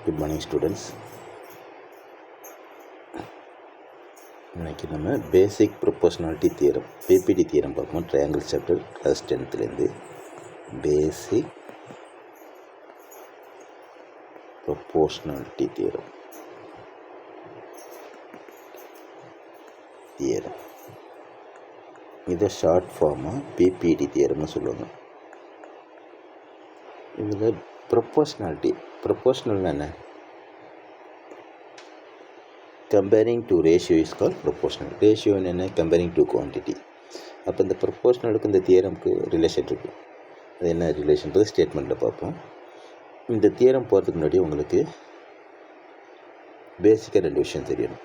Good morning students. இன்றைக்கி நம்ம basic proportionality theorem BPT theorem பார்ப்போம். Triangle chapter class 10th basic proportionality theorem இதை short ஃபார்மாக BPT தியரம்னு சொல்லுவாங்க. இதில் ப்ரொபோஷனல்னா என்ன? Comparing to ratio is call proportional. Ratio என்ன? Comparing to quantity. அப்போ இந்த ப்ரொபோஷனலுக்கு இந்த தியரமுக்கு ரிலேஷன் இருக்குது. அது என்ன ரிலேஷன்றது ஸ்டேட்மெண்ட்டில் பார்ப்போம். இந்த தியரம் போகிறதுக்கு முன்னாடி உங்களுக்கு பேசிக்காக 2 விஷயம் தெரியணும்.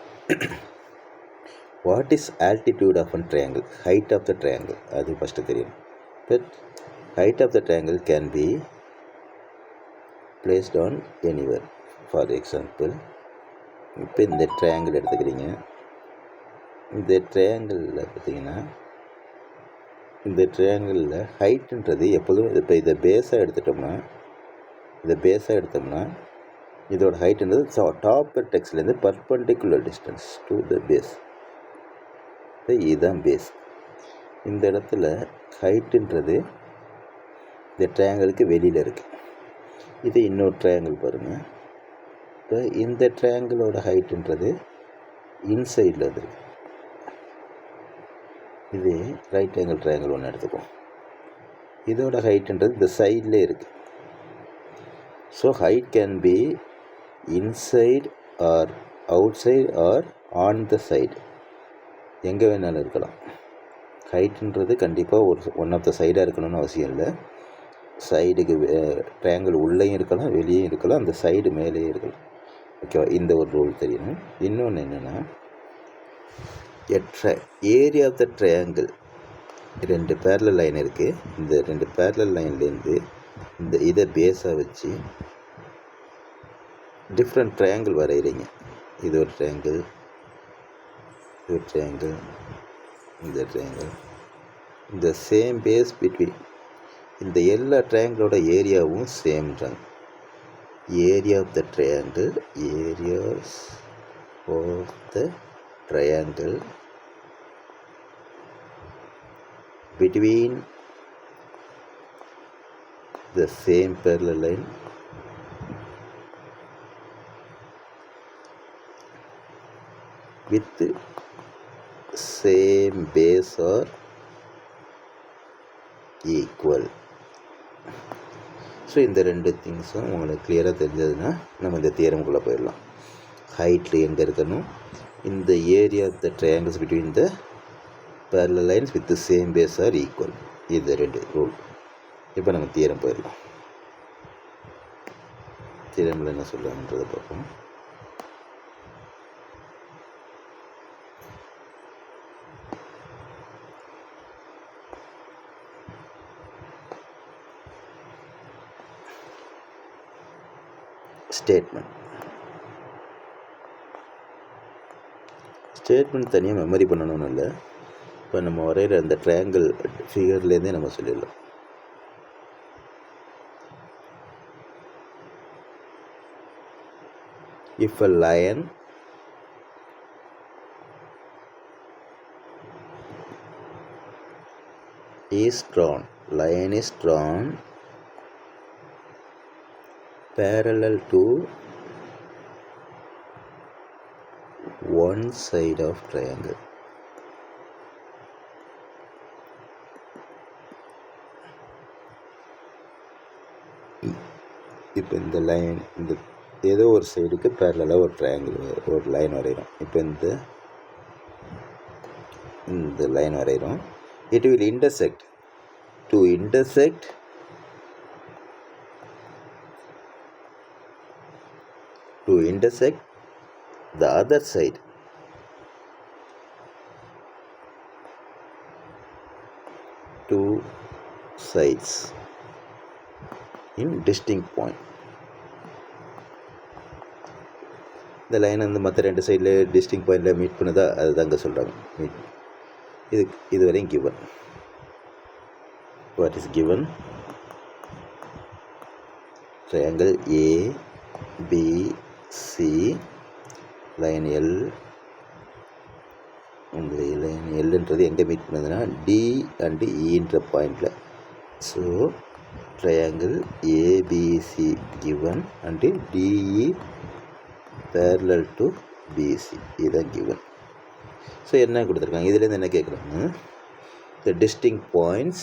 What is altitude of an triangle? Height of the triangle அது ஃபஸ்ட்டு தெரியணும். But height of the triangle can be placed on anywhere. For example, இப்போ இந்த ட்ரையாங்கிள் எடுத்துக்கிறீங்க. இந்த ட்ரையாங்கிளில் பார்த்தீங்கன்னா இந்த ட்ரையாங்கிளில் ஹைட்டுன்றது எப்போதும் இப்போ இதை பேஸாக எடுத்துட்டோம்னா இதோட ஹைட்டுன்றது டாப் டெக்ஸ்ட்லேருந்து perpendicular distance to the base. இதுதான் பேஸ். இந்த இடத்துல ஹைட்டுன்றது இந்த ட்ரையாங்கிளுக்கு வெளியில் இருக்குது. இது இன்னொரு ட்ரையாங்கிள் பாருங்கள். இப்போ இந்த ட்ரையாங்கிளோட ஹைட்டுன்றது இன்சைடில் இருக்குது. இது ரைட் ஆங்கிள் ட்ரையாங்கிள் ஒன்று எடுத்துக்குவோம். இதோட ஹைட்டுன்றது இந்த சைட்லேயே இருக்குது. So height can be inside or outside or on the side, எங்கே வேணாலும் இருக்கலாம். ஹைட்டுன்றது கண்டிப்பாக ஒன் ஆஃப் த சைடாக இருக்கணும்னு அவசியம் இல்லை. சைடுக்கு ட்ரையாங்கிள் உள்ளேயும் இருக்கலாம், வெளியே இருக்கலாம், அந்த சைடு மேலேயே இருக்கலாம். ஓகேவா? இந்த ஒரு ரூல் தெரியணும். இன்னொன்று என்னென்னா, area of the triangle 2 parallel line இருக்குது. இந்த 2 பேரலல் லைன்லேருந்து இதை பேஸாக வச்சு டிஃப்ரெண்ட் ட்ரையாங்கிள் வரைகிறீங்க. இது ஒரு ட்ரையாங்கிள், இது ட்ரையாங்கிள், இந்த ட்ரையாங்கிள். இந்த சேம் பேஸ் பிட்வீன் இந்த எல்லா ட்ரையாங்கிளோட ஏரியாவும் சேம்ன்றாங்க. Area of the triangle, areas of the triangle between the same parallel line with same base or equal. So இந்த 2 திங்ஸும் உங்களுக்கு கிளியராக தெரிஞ்சதுன்னா நம்ம இந்த தியரமுக்குள்ளே போயிடலாம். ஹைட்டில் எங்கே இருக்கணும்? இந்த area of the triangles between the parallel lines with the same base are equal. இது 2 ரூல். இப்போ நம்ம தியரம் போயிடலாம். தியரமில் என்ன சொல்லுவாங்கன்றதை பார்ப்போம். ஸ்டேட்மெண்ட் தனியாக மெமரி பண்ணணும்னு இல்லை. இப்போ நம்ம வரைகிற அந்த ட்ரையாங்கிள் ஃபிகர்லேருந்தே நம்ம சொல்லிடலாம். If a lion is drawn parallel to one side of triangle. இப்போ இந்த லைன் இந்த ஏதோ ஒரு சைடுக்கு பேரலாக ஒரு ட்ரையாங்கிள் ஒரு லைன் வரைகிறோம். இப்போ இந்த லைன் வரைகிறோம். It will intersect the other side two sides in distinct point. இந்த லைன் வந்து மற்ற 2 சைடில் டிஸ்டிங் பாயிண்டில் மீட் பண்ணுதா, அதுதான் இங்கே சொல்கிறாங்க. இது வரையும் given. What is given? triangle A BC line L. உங்களுக்கு லைன் எல்லுன்றது எங்கே மீட் பண்ணுதுன்னா டி அண்டு இன்ற பாயிண்டில். So triangle ABC given and DE parallel to BC இதுதான் given. ஸோ என்ன கொடுத்துருக்காங்க, இதுலேருந்து என்ன கேட்குறாங்க, the distinct points,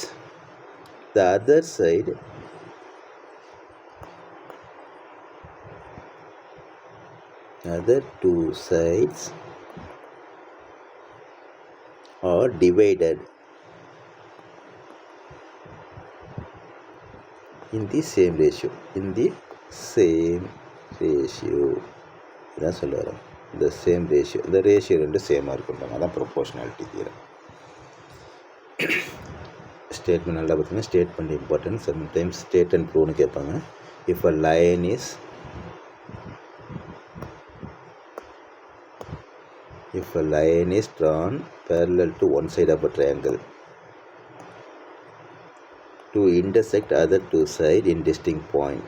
the other side other two sides are divided in the same ratio, in the same ratio இதான் சொல்ல வரோம். இந்த சேம் ரேஷியோ, இந்த ரேஷியோ ரெண்டு சேமாக இருக்குன்றாங்க, அதான் ப்ரொபோர்ஷனாலிட்டி தியரம். ஸ்டேட்மெண்ட் நல்லா பார்த்தீங்கன்னா statement important. Sometimes state and ப்ரூவ்னு கேட்பாங்க. If a line is drawn parallel to one side of a triangle to intersect other two sides in distinct point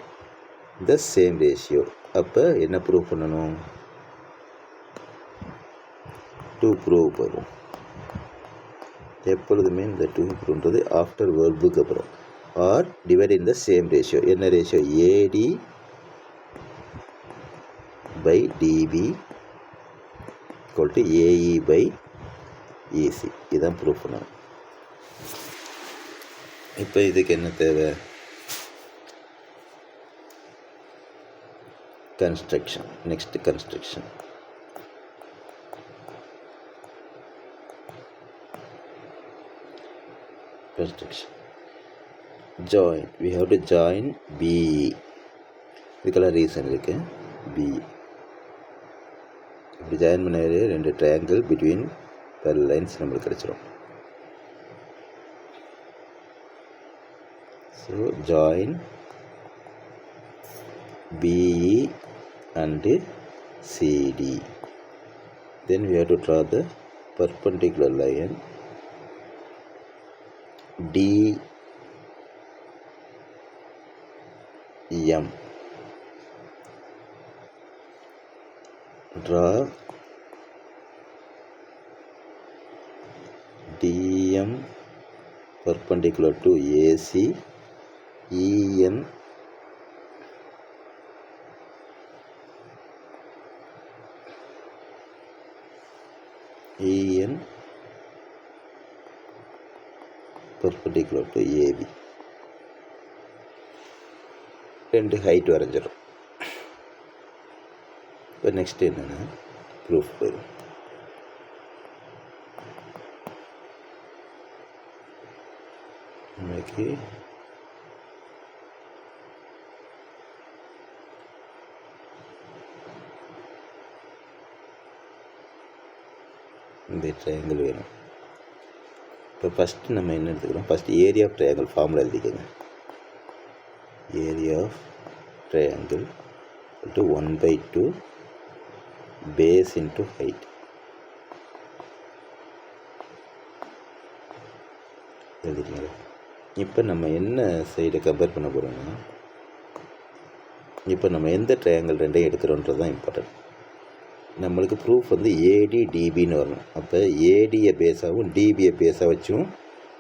the same ratio, அப்போ என்ன prove பண்ணணும், two prove வரும். எப்பொழுதுமே இந்த two ப்ரூவ்ன்றது after வேர்புக்கு அப்புறம். Or divide in the same ratio. என்ன ratio, AD by DB equal to AE by EC. இதுதான் ப்ரூவ் பண்ணணும். இப்போ இதுக்கு என்ன தேவை, construction. Next construction. Join. We have to join BE. இதுக்கெல்லாம் ரீசன் இருக்கு. BE இப்படி ஜாயின் பண்ண ரெண்டு ட்ரையாங்கிள் பிட்வீன் பேரலல் லைன்ஸ் நம்மளுக்கு கிடைச்சிரும். So join BE and CD. Then we have to draw the perpendicular line DM. Draw DM perpendicular to AC, EN perpendicular to AB. ரெண்டு height வரைஞ்சிடும். இப்போ next என்னென்னா proof போயிடும். இன்னைக்கு இந்த ட்ரையாங்கிள் வேணும். இப்போ ஃபஸ்ட்டு நம்ம என்ன எடுத்துக்கிறோம், first area of triangle formula எழுதிக்கோங்க. Area of triangle to 1/2 base into height. எழுதிக்கோங்க. இப்போ நம்ம என்ன சைடை கம்பேர் பண்ண போகிறோம்னா, இப்போ நம்ம எந்த ட்ரையாங்கிள் ரெண்டையும் எடுக்கிறோன்றது தான் இம்பார்ட்டன்ட். நம்மளுக்கு ப்ரூஃப் வந்து ஏடி டிபின்னு வரணும். அப்போ ஏடியை பேஸாகவும் டிபியை பேஸாக வச்சும்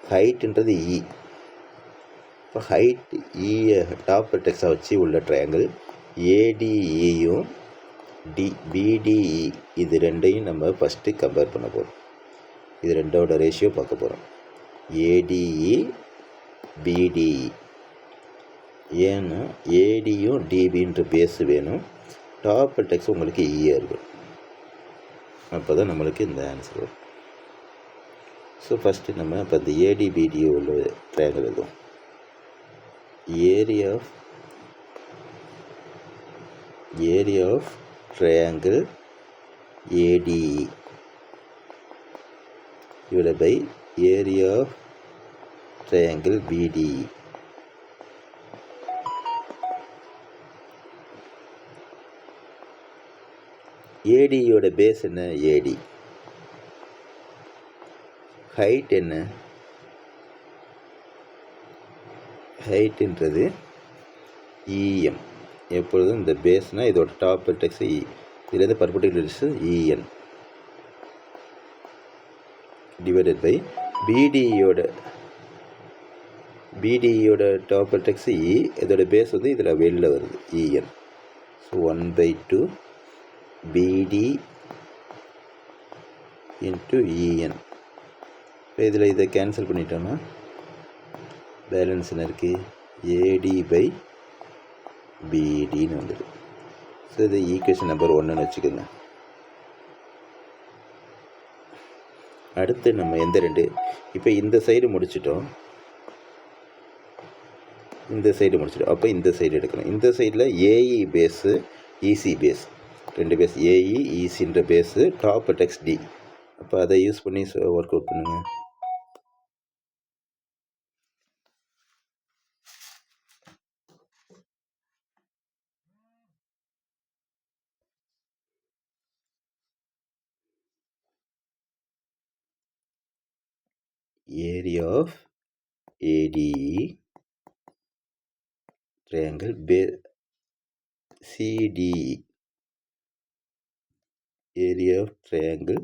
ஹைட்டுன்றது இ. இப்போ ஹைட் இயை டாப் வெர்டெக்ஸாக வச்சு உள்ள ட்ரையாங்கிள் ஏடிஇயும் பிடிஇ இது ரெண்டையும் நம்ம ஃபஸ்ட்டு கம்பேர் பண்ண போகிறோம். இது ரெண்டோட ரேஷியோ பார்க்க போகிறோம். ADE PDE. ஏன்னா ஏடியும் டிபின்ற பேஸு வேணும், டாப் வெர்டெக்ஸ் உங்களுக்கு ஈயாக இருக்கும். அப்போ தான் நம்மளுக்கு இந்த ஆன்சர் வரும். ஸோ ஃபஸ்ட்டு நம்ம இப்போ இந்த ஏடிபிடி உள்ள ட்ரையாங்கிள் எழுதுவோம். Area of triangle ADE divided by area of triangle BDE. ஏடியோட பேஸ் என்ன, ஏடி. ஹைட் என்ன, ஹைட்டுன்றது இஎம். எப்பொழுதும் இந்த பேஸ்னால் இதோட டாப் வெர்டெக்ஸ் இ, இதுலேருந்து பர்பெண்டிகுலர் டிஸ்டன்ஸ் இஎன் டிவைடட் பை பிடியோட டாப் வெர்டெக்ஸ் இ, இதோட பேஸ் வந்து இதில் வெளியில் வருது இஎன். ஸோ 1/2 பிடி இன்ட்டு இஎன். இப்போ இதில் இதை கேன்சல் பண்ணிட்டோம்னா பேலன்ஸ் என்ன இருக்குது, ஏடி பை பிடின்னு வந்துடுது. ஸோ இது ஈக்குவேஷன் நம்பர் 1ன்னு வச்சுக்கோங்க. அடுத்து நம்ம எந்த ரெண்டு, இப்போ இந்த சைடு முடிச்சிட்டோம், அப்போ இந்த சைடு எடுக்கணும். இந்த சைடில் ஏஇ பேஸு இசி பேஸ், ரெண்டு பேஸ் ஏஇ இசின்ற பேஸு, டாப் வெர்டெக்ஸ் டி. அப்போ அதை யூஸ் பண்ணி ஒர்க் அவுட் பண்ணுங்கள். Area of ADE triangle CDE. Area of triangle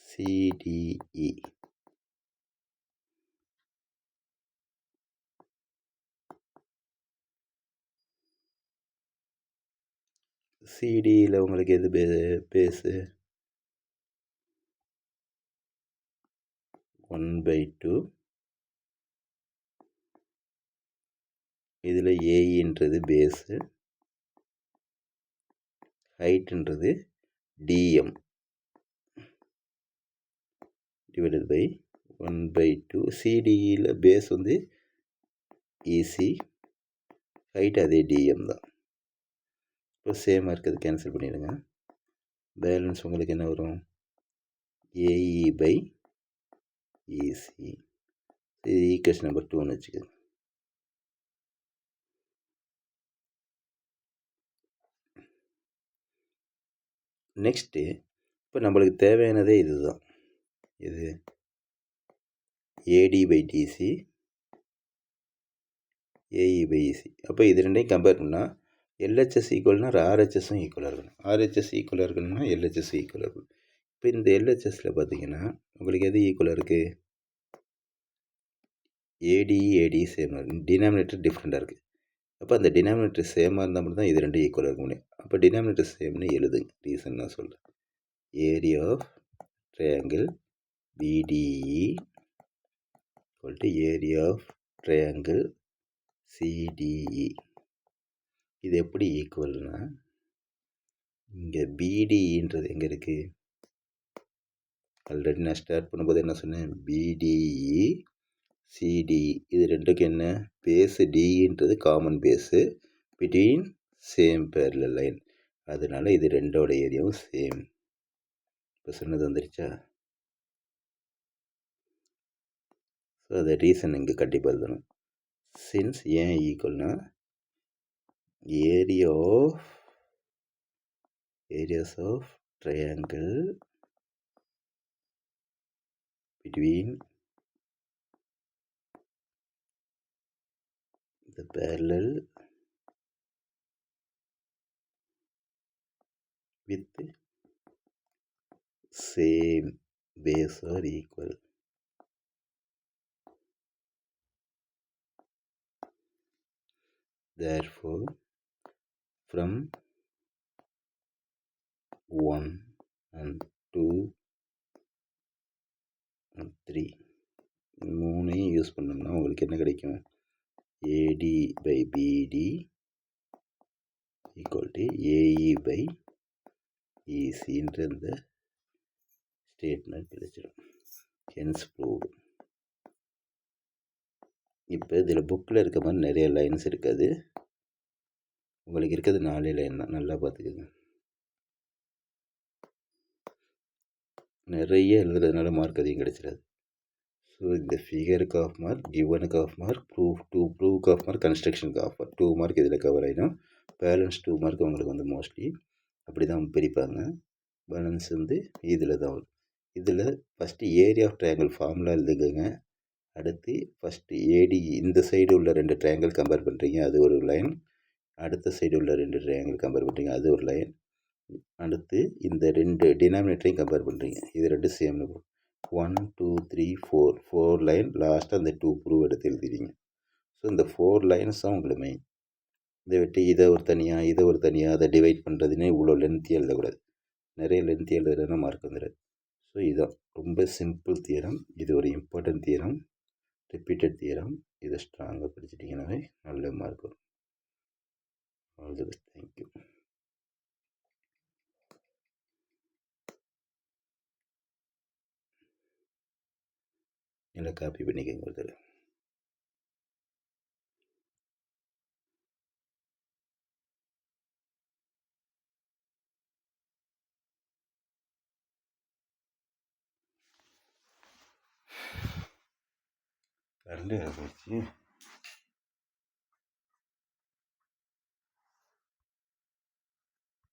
CDE. சிடியில் உங்களுக்கு எது பேஸு, 1/2. இதில் ஏஇன்றது பேஸு, ஹைட்டுன்றது டிஎம் டிவைடட் பை 1/2. சிடியில் பேஸ் வந்து இசி, ஹைட் அதே டிஎம் தான். இப்போ சேமாக இருக்கிறது கேன்சல் பண்ணிடுங்க. பேலன்ஸ் உங்களுக்கு என்ன வரும், ஏஇ பை இசி. இது ஈக்குவேஷன் நம்பர் 2ன்னு வச்சுக்கோங்க. நெக்ஸ்ட்டு இப்போ நம்மளுக்கு தேவையானதே இதுதான், இது AD by DC, AE by EC. அப்போ இது ரெண்டையும் கம்பேர் பண்ணால் எல்ஹெச்எஸ் ஈக்குவல்னால் ஆர்ஹெச்எஸும் ஈக்குவலாக இருக்கணும், ஆர்ஹெச்எஸ் ஈக்குவலாக இருக்கணும்னா எல்ஹெச்எஸ் ஈக்குவலாக இருக்கணும். இப்போ இந்த எல்ஹெச்எஸில் பார்த்தீங்கன்னா உங்களுக்கு எது ஈக்குவலாக இருக்குது, ஏடி சேமாக இருக்குது, டினாமினேட்டர் டிஃப்ரெண்ட்டாக இருக்குது. அப்போ அந்த டினாமினேட்டர் சேமாக இருந்தால் மட்டும் தான் இது ரெண்டும் ஈக்குவலாக இருக்க முடியும். அப்போ டினாமினேட்டர் சேம்னு எழுதுங்க. ரீசன் நான் சொல்கிறேன். Area of triangle BDE equal to area of triangle CDE. இது எப்படி ஈக்குவல்னா, இங்கே பிடிஇன்றது எங்கே இருக்குது, ஆல்ரெடி நான் ஸ்டார்ட் பண்ணும்போது என்ன சொன்னேன், பிடிஇ சிடிஇ இது ரெண்டுக்கு என்ன பேஸு, டின்றது common base between same parallel line, அதனால இது ரெண்டோட ஏரியாவும் சேம். இப்போ சொன்னது வந்துருச்சா. ஸோ அதை ரீசன் இங்கே கண்டிப்பாக எழுதணும். சின்ஸ் ஏன் ஈக்குவல்னா, areas of triangle between the parallel with same base are equal. Therefore, from 1 and 2 and 3 மூணையும் யூஸ் பண்ணோம்னா உங்களுக்கு என்ன கிடைக்கும், ஏடி பை பிடி ஈக்குவல் டு ஏஇ பை இசின்ற இந்த ஸ்டேட்மெண்ட் கிடைச்சிடும். Hence proved. இப்போ இதில் புக்கில் இருக்க மாதிரி நிறைய லைன்ஸ் இருக்காது, உங்களுக்கு இருக்கிறது 4 லைன் தான். நல்லா பார்த்துக்குங்க. நிறைய எழுதுறதுனால மார்க் அதிகம் கிடைச்சிடாது. ஸோ இந்த ஃபிகருக்கு ஆஃப் மார்க், கிவனுக்கு ஆஃப் மார்க், ப்ரூவ்க்கு ஆஃப் மார்க், கன்ஸ்ட்ரக்ஷனுக்கு ஆஃப் மார்க், 2 மார்க் இதில் கவர் ஆகிடும். பேலன்ஸ் 2 மார்க் உங்களுக்கு வந்து மோஸ்ட்லி அப்படி தான் பிரிப்பாங்க. பேலன்ஸ் வந்து இதில் தான் வரும். இதில் first area of triangle formula எழுதுங்க. அடுத்து ஃபஸ்ட்டு ஏடி இந்த சைடு உள்ள 2 ட்ரையாங்கிள் கம்பேர் பண்ணுறீங்க, அது ஒரு லைன். அடுத்த சைடு உள்ள 2 ட்ரையாங்கிள் கம்பேர் பண்ணுறீங்க, அது ஒரு லைன். அடுத்து இந்த 2 டினாமினேட்டரையும் கம்பேர் பண்ணுறீங்க, இது 2 சேம்னு 1 2 3 4 லைன். லாஸ்ட்டாக அந்த 2 ப்ரூவ் எடுத்து எழுதிடுங்க. ஸோ இந்த 4 லைன்ஸ் தான் உங்களுக்கு மெயின். இதை விட்டு இதை ஒரு தனியாக அதை டிவைட் பண்ணுறதுன்னே இவ்வளோ லென்த்தியாக எழுதக்கூடாது. நிறைய லென்த்தி எழுதுறதுனா மார்க் வந்துடுது. ஸோ இதுதான் ரொம்ப சிம்பிள் தியரம். இது ஒரு இம்பார்ட்டன்ட் தியரம், ரிப்பீட்டட் தியரம். இதை ஸ்ட்ராங்காக படிச்சிட்டிங்கனாவே நல்ல மார்க் வரும். All the best. தேங்க்யூ. இல்லை காப்பி பண்ணிக்கங்க ஒரு தடவை. கரண்டே போயிடுச்சு.